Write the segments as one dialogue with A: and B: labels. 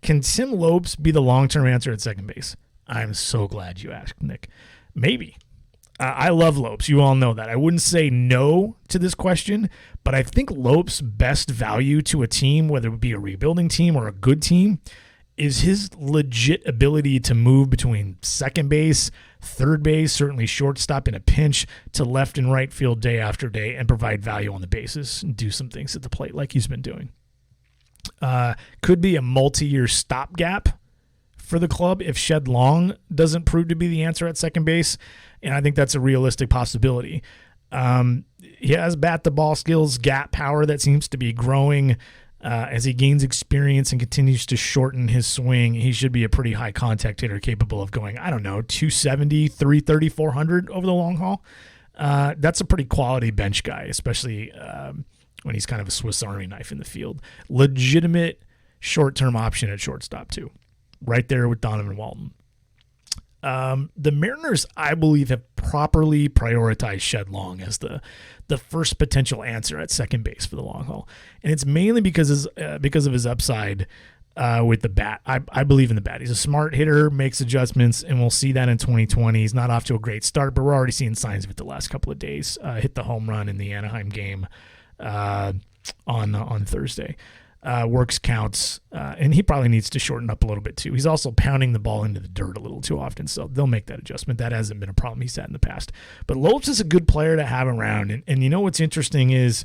A: Can Tim Lopes be the long-term answer at second base? I'm so glad you asked, Nick. Maybe. I love Lopes. You all know that. I wouldn't say no to this question, but I think Lopes' best value to a team, whether it be a rebuilding team or a good team, is his legit ability to move between second base, third base, certainly shortstop in a pinch, to left and right field day after day and provide value on the bases and do some things at the plate like he's been doing. Could be a multi-year stopgap for the club if Shed Long doesn't prove to be the answer at second base, and I think that's a realistic possibility. He has bat-to-ball skills, gap power that seems to be growing as he gains experience and continues to shorten his swing. He should be a pretty high contact hitter capable of going, 270, 330, 400 over the long haul. That's a pretty quality bench guy, especially when he's kind of a Swiss Army knife in the field. Legitimate short-term option at shortstop too, right there with Donovan Walton. The Mariners, I believe, have properly prioritized Shed Long as the first potential answer at second base for the long haul, and it's mainly because of his upside with the bat. I believe in the bat. He's a smart hitter, makes adjustments, and we'll see that in 2020. He's not off to a great start, but we're already seeing signs of it the last couple of days. Hit the home run in the Anaheim game on Thursday. Works counts, and he probably needs to shorten up a little bit too. He's also pounding the ball into the dirt a little too often, so they'll make that adjustment. That hasn't been a problem he's had in the past. But Lopes is a good player to have around, and you know what's interesting is,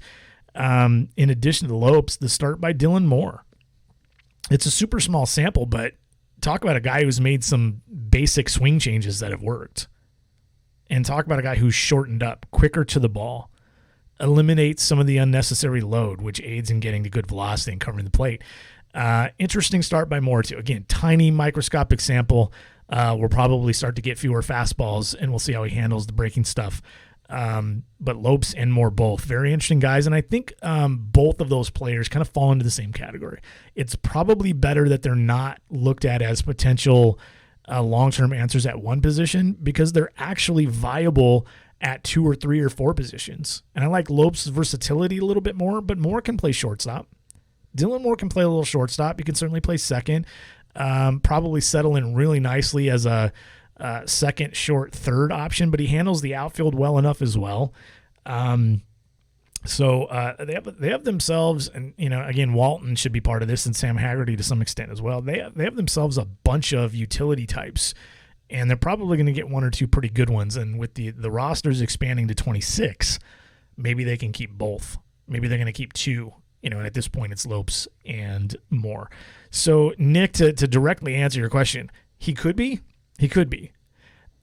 A: in addition to Lopes, the start by Dylan Moore. It's a super small sample, but talk about a guy who's made some basic swing changes that have worked, and talk about a guy who's shortened up, quicker to the ball, eliminates some of the unnecessary load, which aids in getting the good velocity and covering the plate. Interesting start by Moore, too. Again, tiny microscopic sample. We'll probably start to get fewer fastballs, and we'll see how he handles the breaking stuff. But Lopes and Moore both, very interesting guys, and I think both of those players kind of fall into the same category. It's probably better that they're not looked at as potential long-term answers at one position because they're actually viable at 2 or 3 or 4 positions. And I like Lopes' versatility a little bit more, but Moore can play shortstop. Dylan Moore can play a little shortstop. He can certainly play second. Probably settle in really nicely as a second, short, third option, but he handles the outfield well enough as well. So they have themselves, and again, Walton should be part of this, and Sam Haggerty to some extent as well. They have themselves a bunch of utility types, and they're probably going to get 1 or 2 pretty good ones. And with the rosters expanding to 26, maybe they can keep both. Maybe they're going to keep 2. And at this point, it's Lopes and Moore. So, Nick, to directly answer your question, he could be. He could be.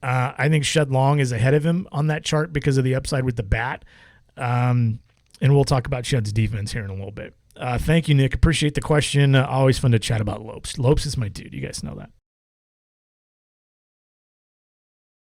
A: I think Shed Long is ahead of him on that chart because of the upside with the bat. And we'll talk about Shed's defense here in a little bit. Thank you, Nick. Appreciate the question. Always fun to chat about Lopes. Lopes is my dude. You guys know that.